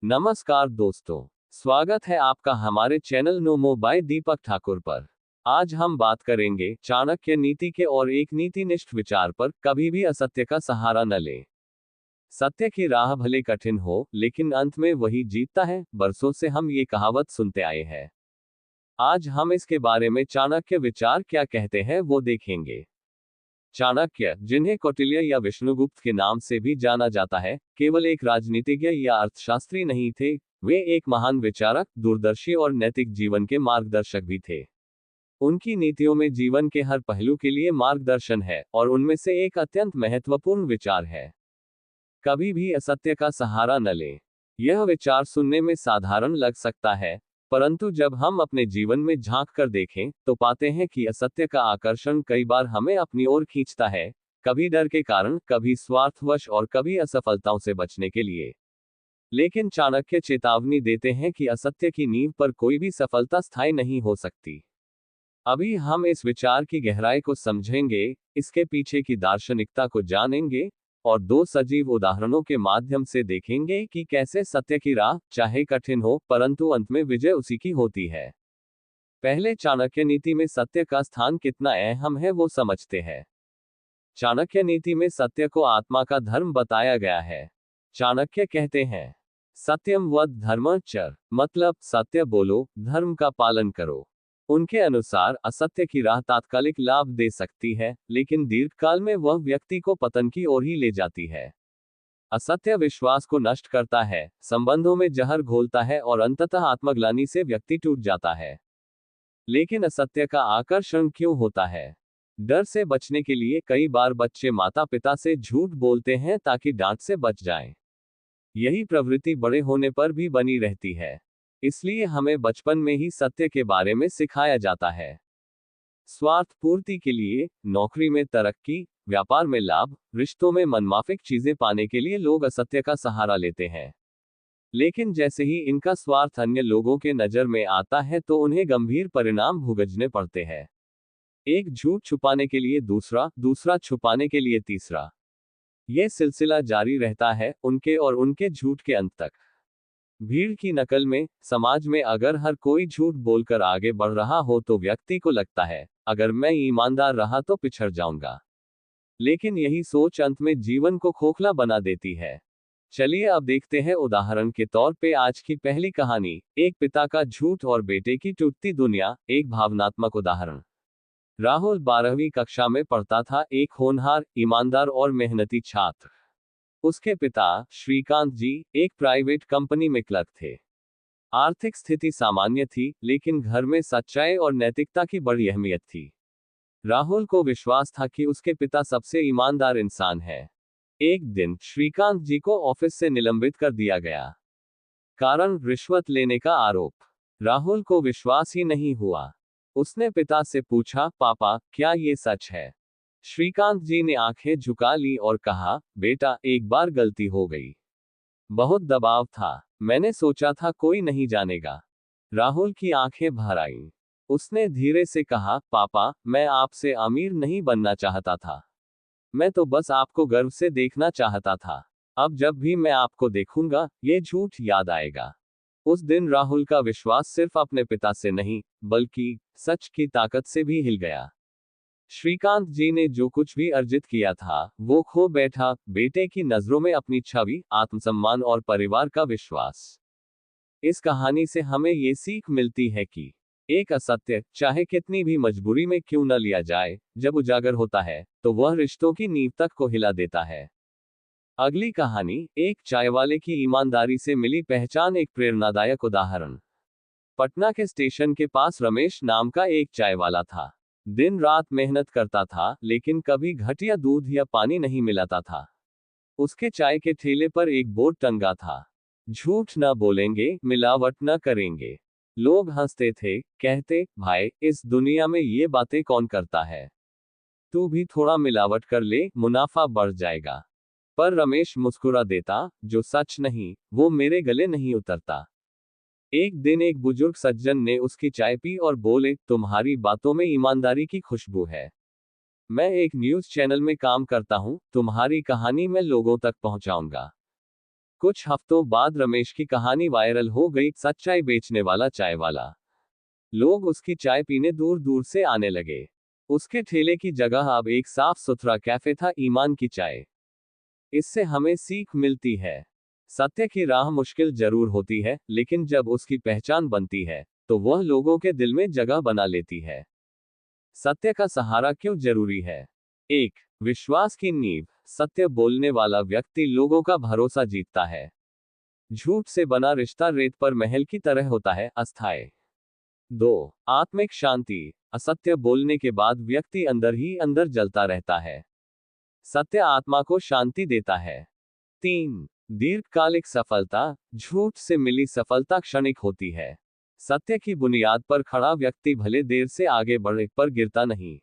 नमस्कार दोस्तों, स्वागत है आपका हमारे चैनल नोमो बाय दीपक ठाकुर पर। आज हम बात करेंगे चाणक्य नीति के और एक नीतिनिष्ठ विचार पर, कभी भी असत्य का सहारा न लें। सत्य की राह भले कठिन हो, लेकिन अंत में वही जीतता है। बरसों से हम ये कहावत सुनते आए हैं। आज हम इसके बारे में चाणक्य विचार क्या कहते हैं वो देखेंगे। चाणक्य, जिन्हें कौटिल्य या विष्णुगुप्त के नाम से भी जाना जाता है, केवल एक राजनीतिज्ञ या अर्थशास्त्री नहीं थे। वे एक महान विचारक, दूरदर्शी और नैतिक जीवन के मार्गदर्शक भी थे। उनकी नीतियों में जीवन के हर पहलू के लिए मार्गदर्शन है, और उनमें से एक अत्यंत महत्वपूर्ण विचार है, कभी भी असत्य का सहारा न लें। यह विचार सुनने में साधारण लग सकता है, परंतु जब हम अपने जीवन में झांक कर देखें, तो पाते हैं कि असत्य का आकर्षण कई बार हमें अपनी ओर खींचता है, कभी डर के कारण, कभी स्वार्थवश और कभी असफलताओं से बचने के लिए। लेकिन चाणक्य चेतावनी देते हैं कि असत्य की नींव पर कोई भी सफलता स्थायी नहीं हो सकती। अभी हम इस विचार की गहराई को समझेंगे, इसके पीछे की दार्शनिकता को जानेंगे, और दो सजीव उदाहरणों के माध्यम से देखेंगे कि कैसे सत्य की राह, चाहे कठिन हो, परंतु अंत में विजय उसी की होती है। पहले चाणक्य नीति में सत्य का स्थान कितना अहम है वो समझते हैं। चाणक्य नीति में सत्य को आत्मा का धर्म बताया गया है। चाणक्य कहते हैं, सत्यम वद धर्म चर, मतलब सत्य बोलो, धर्म का पालन करो। उनके अनुसार असत्य की राह तात्कालिक लाभ दे सकती है, लेकिन दीर्घकाल में वह व्यक्ति को पतन की ओर ही ले जाती है। असत्य विश्वास को नष्ट करता है, संबंधों में जहर घोलता है और अंततः आत्मग्लानि से व्यक्ति टूट जाता है। लेकिन असत्य का आकर्षण क्यों होता है? डर से बचने के लिए कई बार बच्चे माता पिता से झूठ बोलते हैं ताकि डांट से बच जाएं। यही प्रवृत्ति बड़े होने पर भी बनी रहती है। इसलिए हमें बचपन में ही सत्य के बारे में सिखाया जाता है। स्वार्थ पूर्ति के लिए, नौकरी में तरक्की, व्यापार में लाभ, रिश्तों में मनमाफिक चीजें पाने के लिए लोग असत्य का सहारा लेते हैं। लेकिन जैसे ही इनका स्वार्थ अन्य लोगों के नजर में आता है, तो उन्हें गंभीर परिणाम भुगतने पड़ते हैं। एक झूठ छुपाने के लिए दूसरा, दूसरा छुपाने के लिए तीसरा। यह सिलसिला जारी रहता है, उनके और उनके झूठ के अंत तक। भीड़ की नकल में, समाज में अगर हर कोई झूठ बोलकर आगे बढ़ रहा हो, तो व्यक्ति को लगता है, अगर मैं ईमानदार रहा तो पिछड़ जाऊंगा। लेकिन यही सोच अंत में जीवन को खोखला बना देती है। चलिए अब देखते हैं उदाहरण के तौर पे आज की पहली कहानी, एक पिता का झूठ और बेटे की टूटती दुनिया। एक भावनात्मक उदाहरण। राहुल 12वीं कक्षा में पढ़ता था, एक होनहार, ईमानदार और मेहनती छात्र। उसके पिता श्रीकांत जी एक प्राइवेट कंपनी में क्लर्क थे। आर्थिक स्थिति सामान्य थी, लेकिन घर में सच्चाई और नैतिकता की बड़ी अहमियत थी। राहुल को विश्वास था कि उसके पिता सबसे ईमानदार इंसान है। एक दिन श्रीकांत जी को ऑफिस से निलंबित कर दिया गया। कारण रिश्वत लेने का आरोप। राहुल को विश्वास ही नहीं हुआ। उसने पिता से पूछा, पापा, क्या ये सच है? श्रीकांत जी ने आंखें झुका ली और कहा, बेटा, एक बार गलती हो गई। बहुत दबाव था। मैंने सोचा था कोई नहीं जानेगा। राहुल की आंखें भर आईं। उसने धीरे से कहा, पापा, मैं आपसे अमीर नहीं बनना चाहता था। मैं तो बस आपको गर्व से देखना चाहता था। अब जब भी मैं आपको देखूंगा, ये झूठ याद आएगा। उस दिन राहुल का विश्वास सिर्फ अपने पिता से नहीं, बल्कि सच की ताकत से भी हिल गया। श्रीकांत जी ने जो कुछ भी अर्जित किया था, वो खो बैठा, बेटे की नजरों में अपनी छवि, आत्मसम्मान और परिवार का विश्वास। इस कहानी से हमें ये सीख मिलती है कि एक असत्य, चाहे कितनी भी मजबूरी में क्यों न लिया जाए, जब उजागर होता है, तो वह रिश्तों की नींव तक को हिला देता है। अगली कहानी, एक चायवाले की ईमानदारी से मिली पहचान। एक प्रेरणादायक उदाहरण। पटना के स्टेशन के पास रमेश नाम का एक चायवाला था। दिन रात मेहनत करता था, लेकिन कभी घटिया दूध या पानी नहीं मिलाता था। उसके चाय के ठेले पर एक बोर्ड टंगा था, झूठ न बोलेंगे, मिलावट न करेंगे। लोग हंसते थे, कहते, भाई, इस दुनिया में ये बातें कौन करता है? तू भी थोड़ा मिलावट कर ले, मुनाफा बढ़ जाएगा। पर रमेश मुस्कुरा देता, जो सच नहीं, वो मेरे गले नहीं उतरता। एक दिन एक बुजुर्ग सज्जन ने उसकी चाय पी और बोले, तुम्हारी बातों में ईमानदारी की खुशबू है। मैं एक न्यूज चैनल में काम करता हूं, तुम्हारी कहानी मैं लोगों तक पहुंचाऊंगा। कुछ हफ्तों बाद रमेश की कहानी वायरल हो गई। सच्चाई बेचने वाला चाय वाला। लोग उसकी चाय पीने दूर दूर से आने लगे। उसके ठेले की जगह अब एक साफ सुथरा कैफे था। ईमान की चाय। इससे हमें सीख मिलती है, सत्य की राह मुश्किल जरूर होती है, लेकिन जब उसकी पहचान बनती है तो वह लोगों के दिल में जगह बना लेती है। सत्य का सहारा क्यों जरूरी है? 1. विश्वास की नींव। सत्य बोलने वाला व्यक्ति लोगों का भरोसा जीतता है। झूठ से बना रिश्ता रेत पर महल की तरह होता है, अस्थायी। 2. आत्मिक शांति। असत्य बोलने के बाद व्यक्ति अंदर ही अंदर जलता रहता है। सत्य आत्मा को शांति देता है। 3. दीर्घकालिक सफलता। झूठ से मिली सफलता क्षणिक होती है। सत्य की बुनियाद पर खड़ा व्यक्ति भले देर से आगे बढ़े पर गिरता नहीं।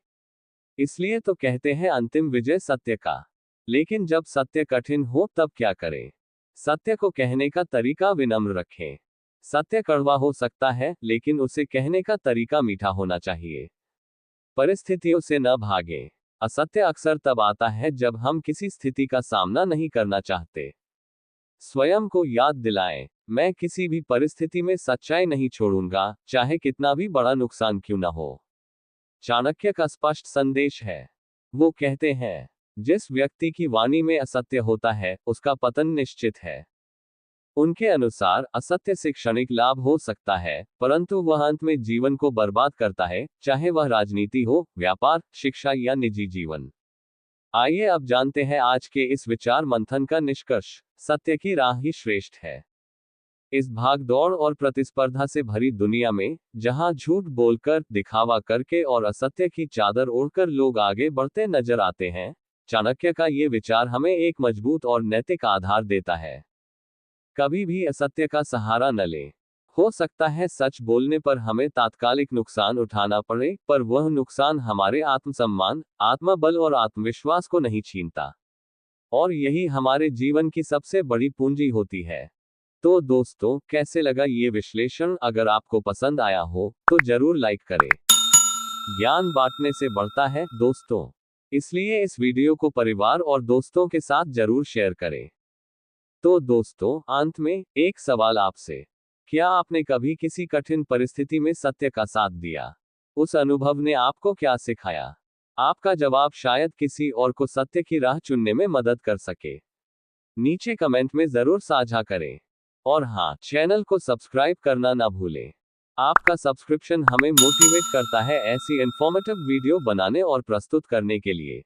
इसलिए तो कहते हैं अंतिम विजय सत्य का। लेकिन जब सत्य कठिन हो तब क्या करें? सत्य को कहने का तरीका विनम्र रखें। सत्य कड़वा हो सकता है, लेकिन उसे कहने का तरीका मीठा होना चाहिए। परिस्थितियों से न भागें। असत्य अक्सर तब आता है जब हम किसी स्थिति का सामना नहीं करना चाहते। स्वयं को याद दिलाएं, मैं किसी भी परिस्थिति में सच्चाई नहीं छोड़ूंगा, चाहे कितना भी बड़ा नुकसान क्यों न हो। चाणक्य का स्पष्ट संदेश है। वो कहते हैं, जिस व्यक्ति की वाणी में असत्य होता है उसका पतन निश्चित है। उनके अनुसार असत्य से क्षणिक लाभ हो सकता है, परंतु वह अंत में जीवन को बर्बाद करता है, चाहे वह राजनीति हो, व्यापार, शिक्षा या निजी जीवन। आइए अब जानते हैं आज के इस विचार मंथन का निष्कर्ष। सत्य की राह ही श्रेष्ठ है। इस भागदौड़ और प्रतिस्पर्धा से भरी दुनिया में, जहां झूठ बोलकर, दिखावा करके और असत्य की चादर ओढ़कर लोग आगे बढ़ते नजर आते हैं, चाणक्य का ये विचार हमें एक मजबूत और नैतिक आधार देता है। कभी भी असत्य का सहारा न लें। हो सकता है सच बोलने पर हमें तात्कालिक नुकसान उठाना पड़े, पर वह नुकसान हमारे आत्मसम्मान, आत्मबल और आत्मविश्वास को नहीं छीनता। और यही हमारे जीवन की सबसे बड़ी पूंजी होती है। तो दोस्तों, कैसे लगा ये विश्लेषण? अगर आपको पसंद आया हो तो जरूर लाइक करें। ज्ञान बांटने से बढ़ता है दोस्तों, इसलिए इस वीडियो को परिवार और दोस्तों के साथ जरूर शेयर करें। तो दोस्तों, अंत में एक सवाल आपसे। क्या आपने कभी किसी कठिन परिस्थिति में सत्य का साथ दिया? उस अनुभव ने आपको क्या सिखाया? आपका जवाब शायद किसी और को सत्य की राह चुनने में मदद कर सके। नीचे कमेंट में जरूर साझा करें। और हाँ, चैनल को सब्सक्राइब करना ना भूलें। आपका सब्सक्रिप्शन हमें मोटिवेट करता है ऐसी इंफॉर्मेटिव वीडियो बनाने और प्रस्तुत करने के लिए।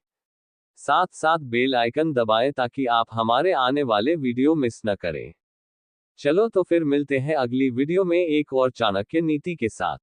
साथ साथ बेल आइकन दबाएं ताकि आप हमारे आने वाले वीडियो मिस न करें। चलो तो फिर मिलते हैं अगली वीडियो में एक और चाणक्य नीति के साथ।